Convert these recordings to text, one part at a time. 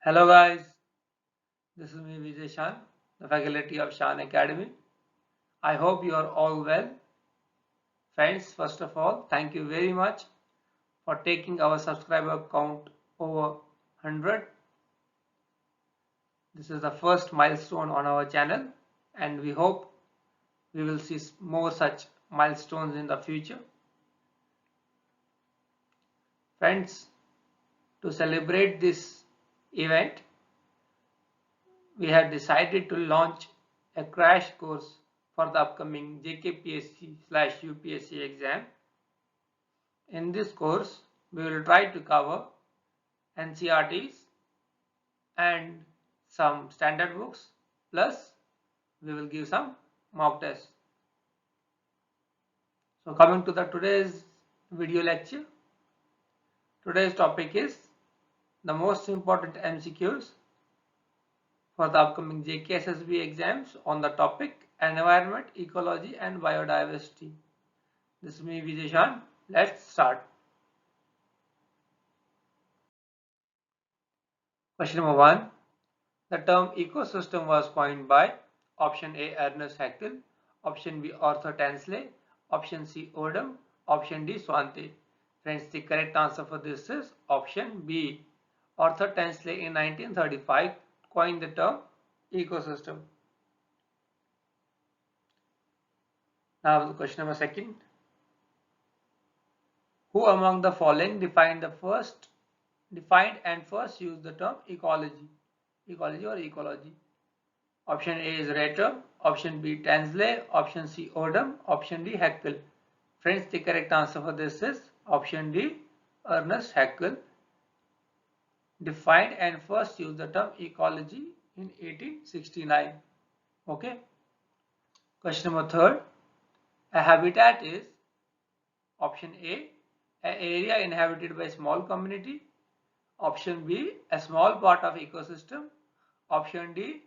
Hello guys, this is me Vijay Shan, the faculty of Shan Academy. I hope you are all well. Friends, first of all, thank you very much for taking our subscriber count over 100. This is the first milestone on our channel and we hope we will see more such milestones in the future. Friends, to celebrate this event, we have decided to launch a crash course for the upcoming JKPSC/UPSC exam. In this course, we will try to cover NCERTs and some standard books, plus we will give some mock tests. So coming to the today's video lecture, today's topic is the most important MCQs for the upcoming JKSSB exams on the topic environment, ecology and biodiversity. This is me Vijay Shan. Let's start. Question number 1. The term ecosystem was coined by option A. Ernest Haeckel, option B. Arthur Tansley, option C. Odum, option D. Swante. Friends, the correct answer for this is option B. Arthur Tansley in 1935 coined the term ecosystem. Now the question number 2. Who among the following defined and first used the term ecology? Ecology or ecology? Option A is Rater, option B Tansley, option C Odum, option D Haeckel. Friends, the correct answer for this is option D. Ernest Haeckel defined and first used the term ecology in 1869. Okay. Question number 3. A habitat is option A. An area inhabited by a small community. Option B. A small part of ecosystem. Option D.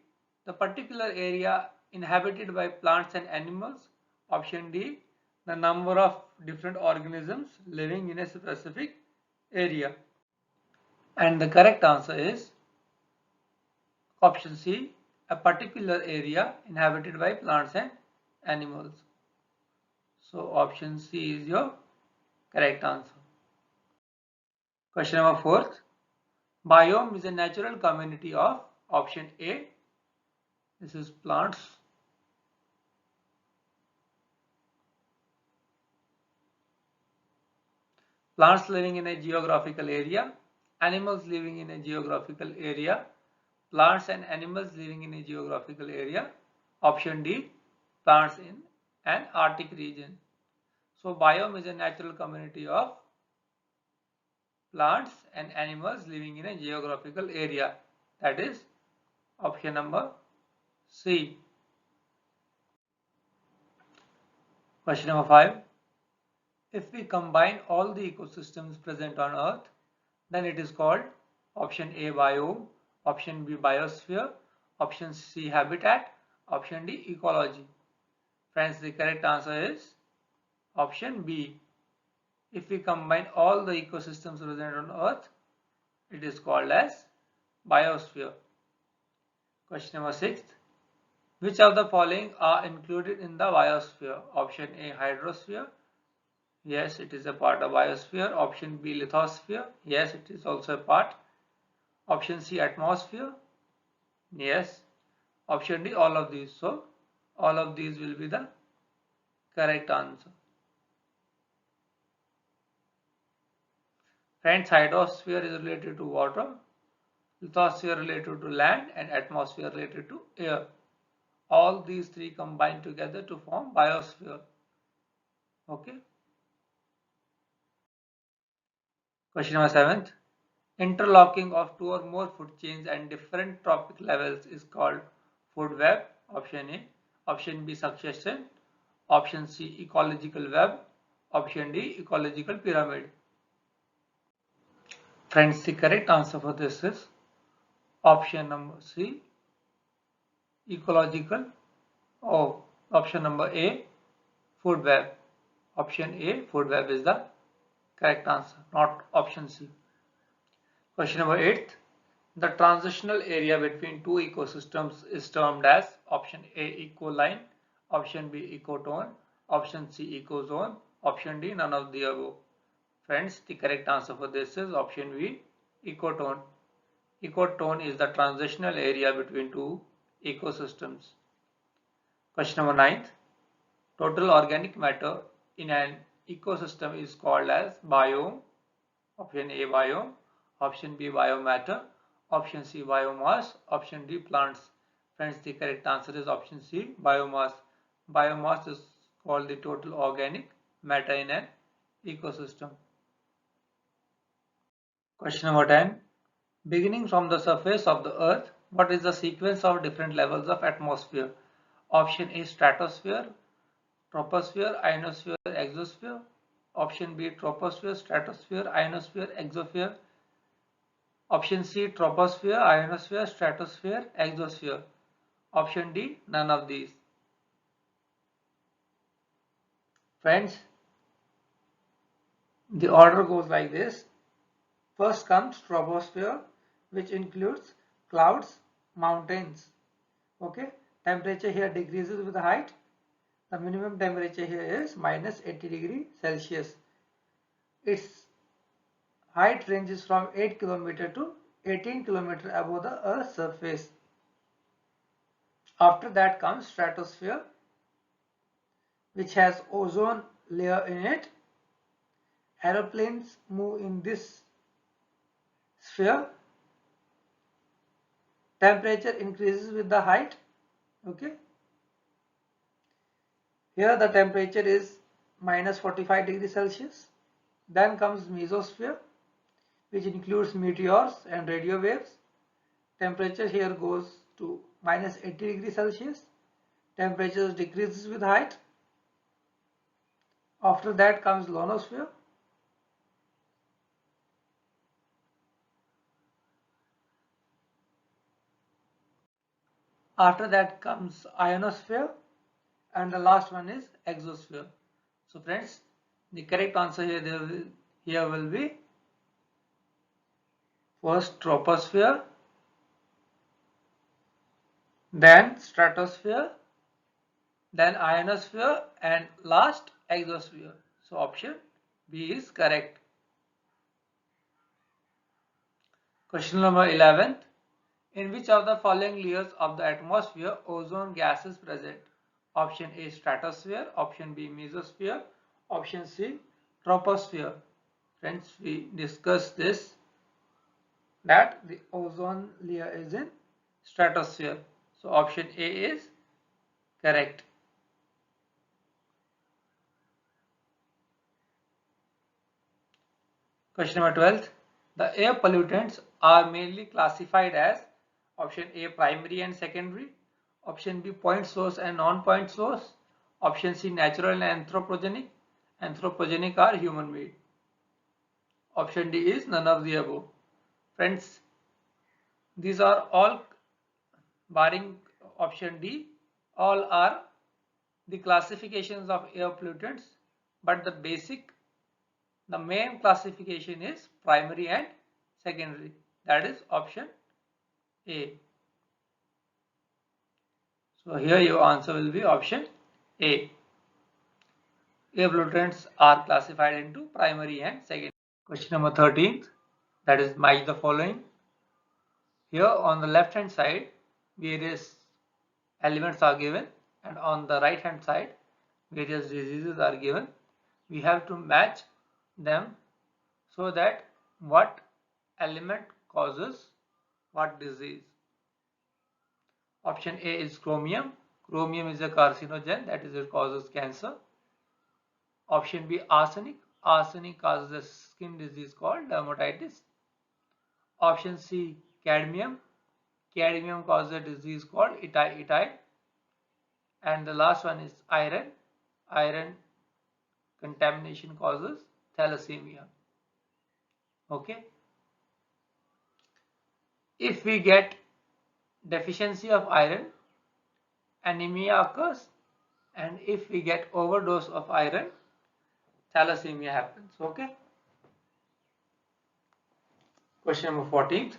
The particular area inhabited by plants and animals. Option D. The number of different organisms living in a specific area. And the correct answer is option C. A particular area inhabited by plants and animals. So option C is your correct answer. Question number 4. Biome is a natural community of option A. This is plants. Plants living in a geographical area, animals living in a geographical area, plants and animals living in a geographical area. Option D, plants in an Arctic region. So biome is a natural community of plants and animals living in a geographical area. That is option number C. Question number 5. If we combine all the ecosystems present on Earth, then it is called option A biome, option B biosphere, option C habitat, option D ecology. Friends, the correct answer is option B. If we combine all the ecosystems present on Earth, it is called as biosphere. Question number 6. Which of the following are included in the biosphere? Option A hydrosphere. Yes, it is a part of biosphere. Option B lithosphere. Yes, it is also a part. Option C atmosphere. Yes. Option D all of these. So all of these will be the correct answer. Friends, hydrosphere is related to water, lithosphere related to land, and atmosphere related to air. All these three combine together to form biosphere. Okay. Question number 7. Interlocking of two or more food chains and different trophic levels is called food web. Option A. Option B succession. Option C ecological web. Option D ecological pyramid. Friends, the correct answer for this is option number C ecological. Option number A food web. Option A food web is the correct answer, not option C. Question number 8. The transitional area between two ecosystems is termed as option A ecoline, option B ecotone, option C ecozone, option D none of the above. Friends, the correct answer for this is option B ecotone. Ecotone is the transitional area between two ecosystems. Question number 9. Total organic matter in an ecosystem is called as biome. Option A biome, option B biomatter, option C biomass, option D plants. Friends, the correct answer is option C biomass. Biomass is called the total organic matter in an ecosystem. Question number 10. Beginning from the surface of the earth, what is the sequence of different levels of atmosphere? Option A stratosphere, troposphere, ionosphere, exosphere. Option B troposphere, stratosphere, ionosphere, exosphere. Option C troposphere, ionosphere, stratosphere, exosphere. Option D none of these. Friends, the order goes like this. First comes troposphere, which includes clouds, mountains. Okay, temperature here decreases with the height. The minimum temperature here is minus 80 degrees Celsius. Its height ranges from 8 km to 18 km above the Earth's surface. After that comes stratosphere, which has ozone layer in it. Aeroplanes move in this sphere. Temperature increases with the height. Okay. Here the temperature is minus 45 degrees Celsius. Then comes mesosphere, which includes meteors and radio waves. Temperature here goes to minus 80 degrees Celsius. Temperature decreases with height. After that comes ionosphere. After that comes ionosphere, and the last one is exosphere. So friends, the correct answer here will be first troposphere, then stratosphere, then ionosphere, and last exosphere. So option B is correct. Question number 11. In which of the following layers of the atmosphere ozone gas is present? Option A stratosphere, option B mesosphere, option C troposphere. Friends, we discussed this that the ozone layer is in stratosphere. So option A is correct. Question number 12. The air pollutants are mainly classified as option A primary and secondary, option B point source and non-point source, option C natural and anthropogenic. Anthropogenic are human made. Option D is none of the above. Friends, these are all, barring option D, all are the classifications of air pollutants, but the main classification is primary and secondary. That is option A. So here your answer will be option A. Air pollutants are classified into primary and secondary. Question number 13, that is match the following. Here on the left hand side various elements are given, and on the right hand side various diseases are given. We have to match them so that what element causes what disease. Option A is chromium. Chromium is a carcinogen, that is, it causes cancer. Option B arsenic. Arsenic causes a skin disease called dermatitis. Option C cadmium. Cadmium causes a disease called itching. And the last one is iron. Iron contamination causes thalassemia. Okay. If we get deficiency of iron, anemia occurs, and if we get overdose of iron, thalassemia happens. Okay. Question number 14.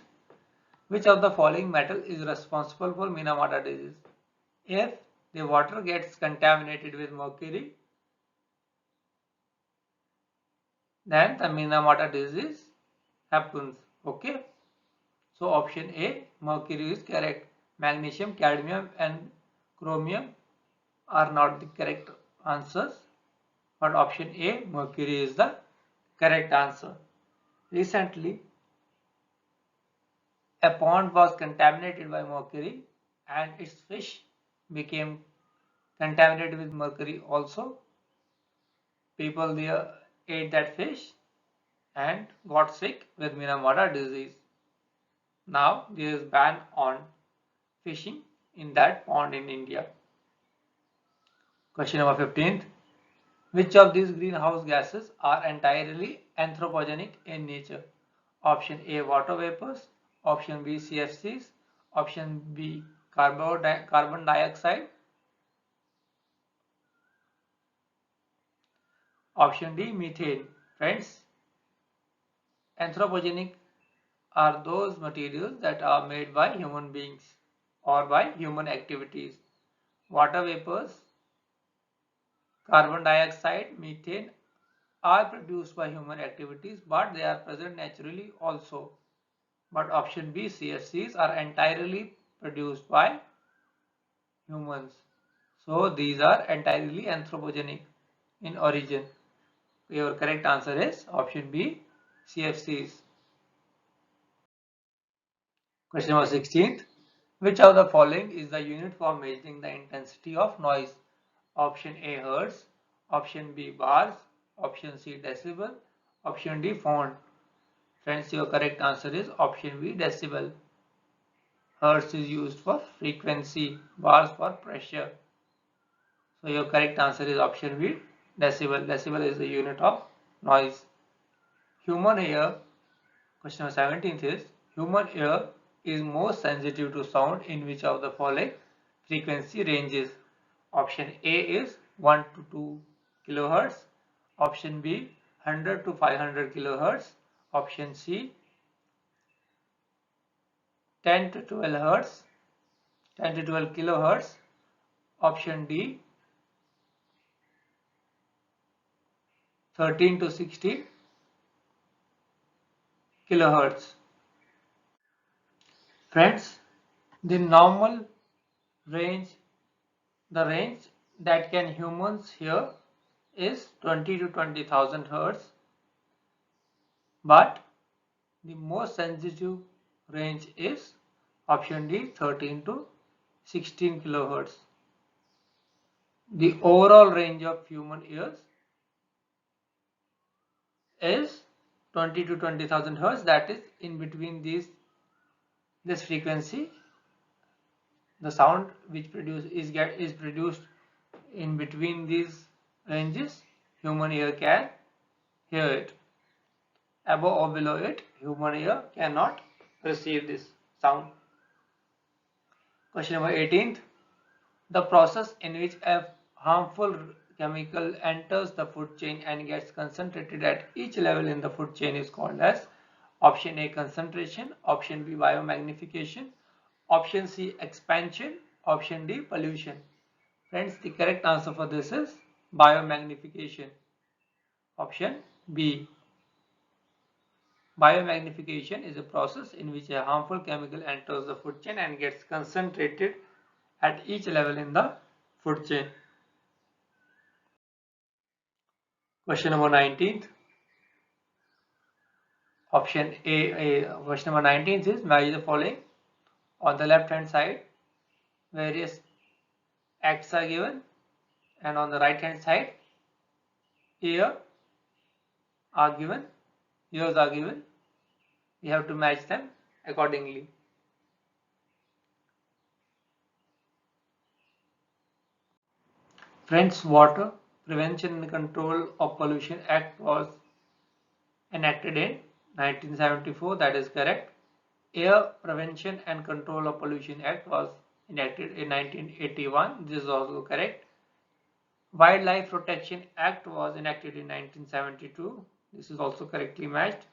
Which of the following metal is responsible for Minamata disease? If the water gets contaminated with mercury, then the Minamata disease happens. Okay. So option A, mercury is correct. Magnesium, cadmium and chromium are not the correct answers, but option A, mercury is the correct answer. Recently, a pond was contaminated by mercury and its fish became contaminated with mercury also. People there ate that fish and got sick with Minamata disease. Now there is ban on fishing in that pond in India. Question number 15. Which of these greenhouse gases are entirely anthropogenic in nature? Option A, water vapors. Option B, CFCs. Option B, carbon dioxide. Option D, methane. Friends, anthropogenic are those materials that are made by human beings or by human activities. Water vapors, carbon dioxide, methane are produced by human activities, but they are present naturally also. But option B, CFCs are entirely produced by humans. So these are entirely anthropogenic in origin. Your correct answer is option B, CFCs. Question number 16. Which of the following is the unit for measuring the intensity of noise? Option A, hertz. Option B, bars. Option C, decibel. Option D, font. Friends, your correct answer is option B, decibel. Hertz is used for frequency, bars for pressure. So your correct answer is option B, decibel. Decibel is the unit of noise. Human ear, question number 17th is, human ear is most sensitive to sound in which of the following frequency ranges? Option A is 1 to 2 kilohertz. Option B 100 to 500 kilohertz. Option C 10 to 12 hertz, 10 to 12 kilohertz. Option D 13 to 16 kilohertz. Friends, the normal range, the range that can humans hear is 20 to 20,000 hertz, but the most sensitive range is option D 13 to 16 kilohertz. The overall range of human ears is 20 to 20,000 hertz, that is in between this frequency. The sound which is produced in between these ranges, human ear can hear it. Above or below it, human ear cannot perceive this sound. Question number 18th. The process in which a harmful chemical enters the food chain and gets concentrated at each level in the food chain is called as option A, concentration. Option B, biomagnification. Option C, expansion. Option D, pollution. Friends, the correct answer for this is biomagnification. Option B. Biomagnification is a process in which a harmful chemical enters the food chain and gets concentrated at each level in the food chain. Question number 19th. Option A, question number 19th is match the following. On the left hand side, various acts are given, and on the right hand side, years are given. We have to match them accordingly. Friends, Water Prevention and Control of Pollution Act was enacted in 1974, that is correct. Air Prevention and Control of Pollution Act was enacted in 1981, this is also correct. Wildlife Protection Act was enacted in 1972, this is also correctly matched.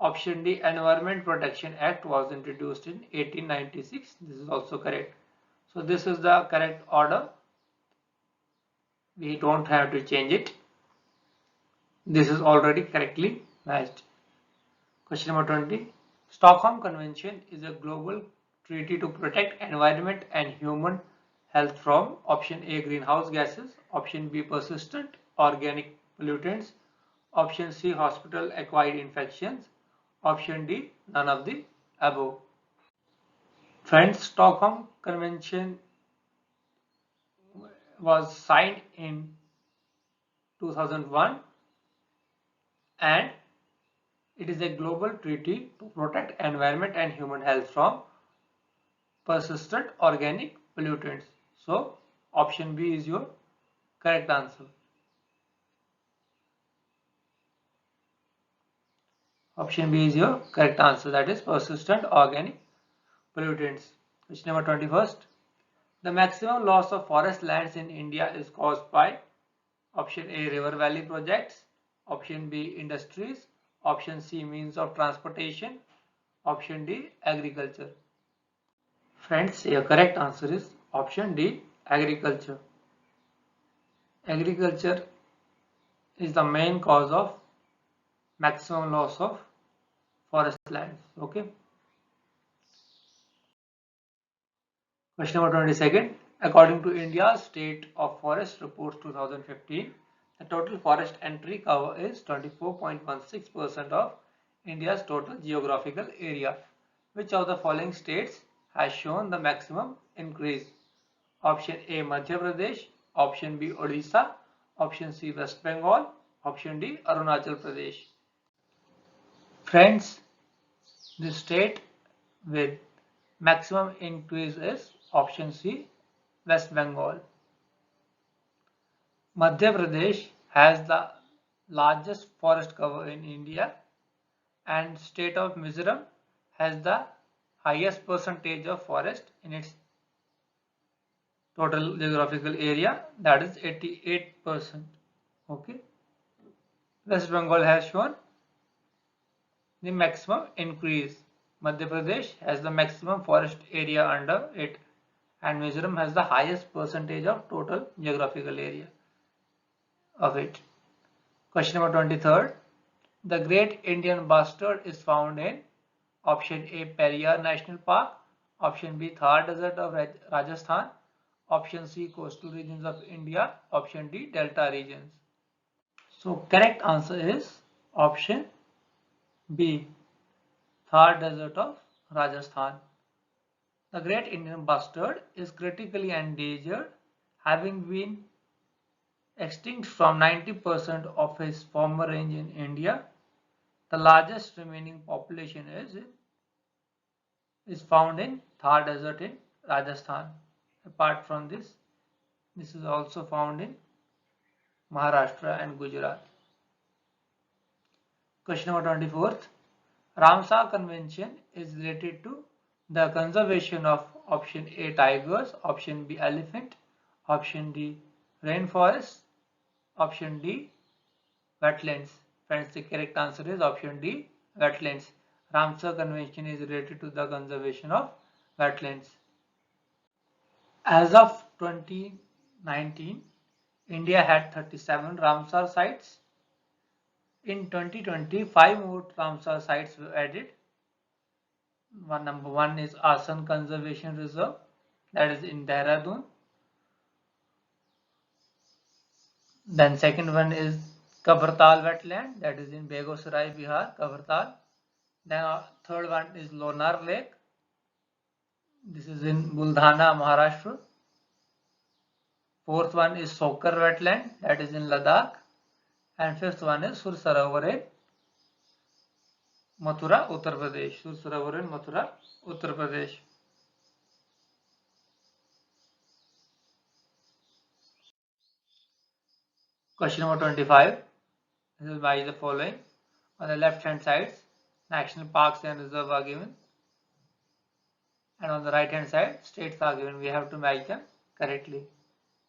Option D, Environment Protection Act was introduced in 1896. This is also correct. So this is the correct order. We don't have to change it. This is already correctly matched. Question number 20. Stockholm Convention is a global treaty to protect environment and human health from option A, greenhouse gases, option B, persistent organic pollutants, option C, hospital acquired infections, option D, none of the above. Friends, Stockholm Convention was signed in 2001 and it is a global treaty to protect environment and human health from persistent organic pollutants. So option B is your correct answer. Option B is your correct answer, that is persistent organic pollutants. Question number 21st. The maximum loss of forest lands in India is caused by option A, river valley projects, option B, industries, option C, means of transportation, option D, agriculture. Friends, your correct answer is option D, agriculture. Agriculture is the main cause of maximum loss of forest lands. Okay. Question number 22nd. According to India's State of Forest Reports 2015, the total forest and tree cover is 24.16% of India's total geographical area. Which of the following states has shown the maximum increase? Option A, Madhya Pradesh, option B, Odisha, option C, West Bengal, option D, Arunachal Pradesh. Friends, the state with maximum increase is option C, West Bengal. Madhya Pradesh has the largest forest cover in India and state of Mizoram has the highest percentage of forest in its total geographical area, that is 88%. Okay. West Bengal has shown the maximum increase. Madhya Pradesh has the maximum forest area under it and Mizoram has the highest percentage of total geographical area of it. Question number 23rd. The Great Indian Bustard is found in option A, Periyar National Park, option B, Thar Desert of Rajasthan, option C, coastal regions of India, option D, delta regions. So correct answer is option B, Thar Desert of Rajasthan. The Great Indian Bustard is critically endangered, having been extinct from 90% of his former range in India. The largest remaining population is found in Thar Desert in Rajasthan. Apart from this is also found in Maharashtra and Gujarat. Question number 24th. Ramsar Convention is related to the conservation of option A, tigers, option B, elephant, option D, rainforest, option D, wetlands. Friends, the correct answer is option D, wetlands. Ramsar Convention is related to the conservation of wetlands. As of 2019, India had 37 Ramsar sites. In 2020, 5 more Ramsar sites were added. Number 1 is Asan Conservation Reserve, that is in Dehradun. Then second one is Kabartal Wetland, that is in Begusarai, Bihar, Kabartal. Then third one is Lonar Lake. This is in Buldhana, Maharashtra. Fourth one is Sokar Wetland, that is in Ladakh. And fifth one is Sur Sarovar in Mathura, Uttar Pradesh. Sur Sarovar in Mathura, Uttar Pradesh. Question number 25. This is by the following. On the left hand side, national parks and reserves are given. And on the right hand side, states are given. We have to match them correctly.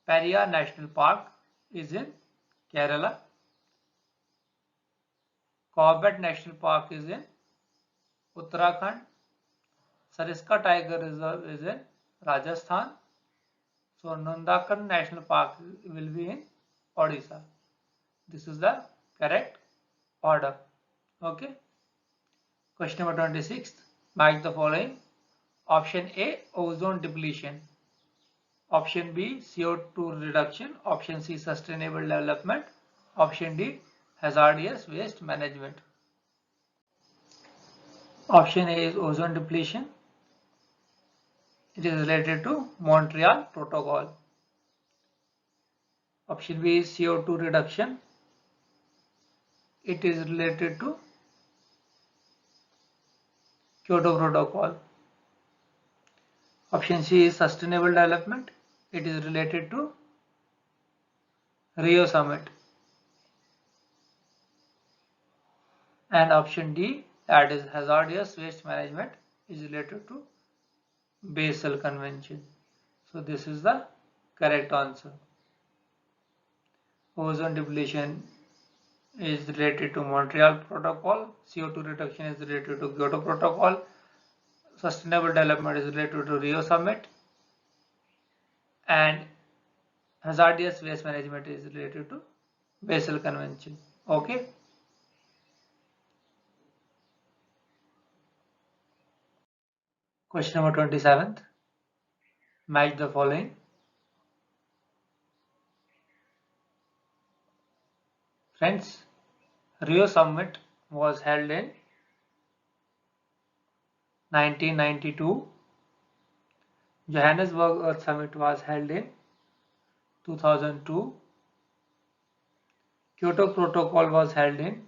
Periyar National Park is in Kerala. Corbett National Park is in Uttarakhand. Sariska Tiger Reserve is in Rajasthan. So Nandakhan National Park will be in Odisha. This is the correct order. Okay. Question number 26. Match the following. Option A, ozone depletion. Option B, CO2 reduction. Option C, sustainable development. Option D, hazardous waste management. Option A is ozone depletion. It is related to Montreal Protocol. Option B is CO2 reduction. It is related to Kyoto Protocol. Option C is sustainable development. It is related to Rio Summit. And option D, that is hazardous waste management, is related to Basel Convention. So this is the correct answer. Ozone depletion is related to Montreal Protocol. CO2 reduction is related to Kyoto Protocol. Sustainable development is related to Rio Summit. And hazardous waste management is related to Basel Convention. Okay. Question number 27th. Match the following. Friends, Rio Summit was held in 1992. Johannesburg Earth Summit was held in 2002. Kyoto Protocol was held in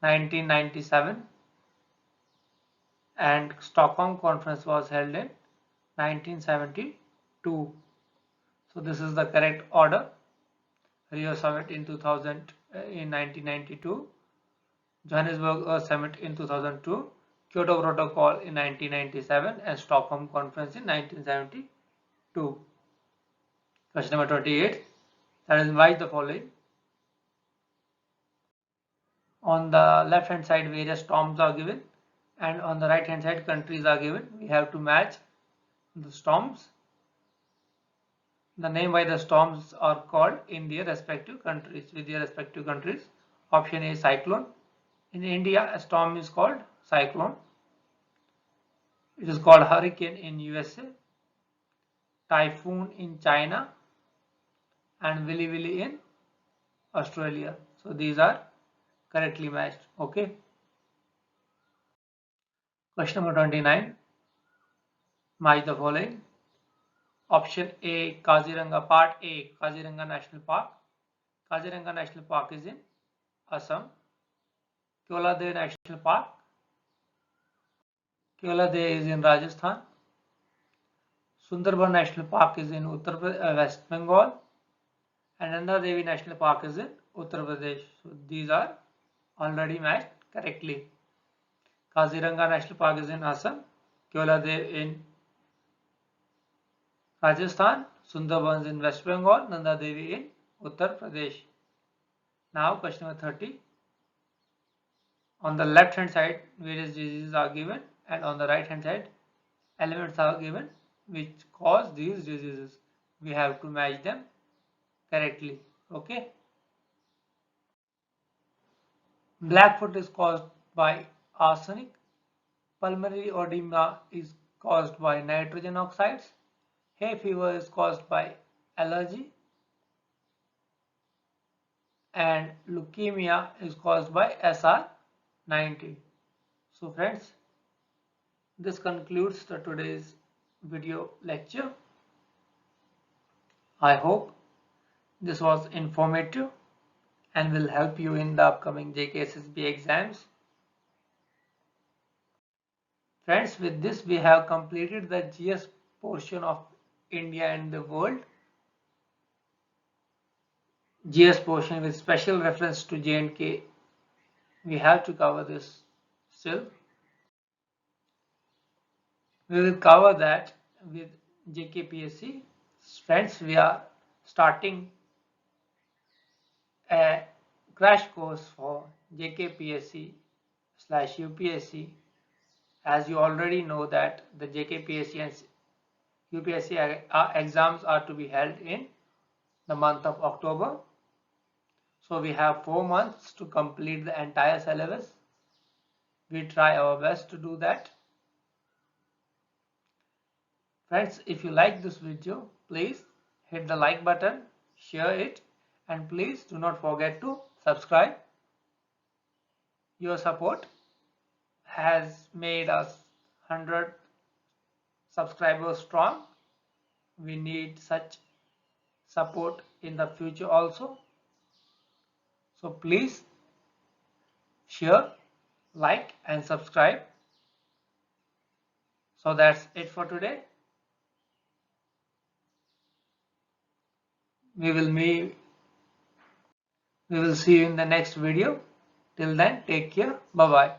1997 and Stockholm Conference was held in 1972. So this is the correct order. Rio Summit in 1992, Johannesburg Earth Summit in 2002, Kyoto Protocol in 1997 and Stockholm Conference in 1972. Question number 28. That is why the following. On the left hand side various storms are given and on the right hand side countries are given. We have to match the storms. The name by the storms are called in their respective countries with their respective countries. Option A, cyclone. In India, a storm is called cyclone. It is called hurricane in USA, typhoon in China, and Willy Willy in Australia. So these are correctly matched. Okay. Question number 29. Match the following. Option A, Kaziranga Part A, Kaziranga National Park. Kaziranga National Park is in Assam. Keoladeo National Park. Keoladeo is in Rajasthan. Sundarban National Park is in West Bengal. And Nanda Devi National Park is in Uttar Pradesh. So these are already matched correctly. Kaziranga National Park is in Assam. Keoladeo in Rajasthan. Sundarbans in West Bengal. Nanda Devi in Uttar Pradesh. Now question number 30. On the left hand side various diseases are given and on the right hand side elements are given which cause these diseases. We have to match them correctly. Okay. Blackfoot is caused by arsenic. Pulmonary edema is caused by nitrogen oxides. Hay fever is caused by allergy. And leukemia is caused by SR90. So friends, this concludes the today's video lecture. I hope this was informative and will help you in the upcoming JKSSB exams. Friends, with this we have completed the GS portion of India and the world. GS portion with special reference to J&K. We have to cover this still. We will cover that with JKPSC. Friends, we are starting a crash course for JKPSC/UPSC as you already know that the JKPSC and UPSC exams are to be held in the month of October. So we have 4 months to complete the entire syllabus. We try our best to do that. Friends, if you like this video, please hit the like button, share it, and please do not forget to subscribe. Your support has made us 100 subscribers strong. We need such support in the future also. So please share, like, and subscribe. So that's it for today. We will see you in the next video. Till then, take care. Bye bye.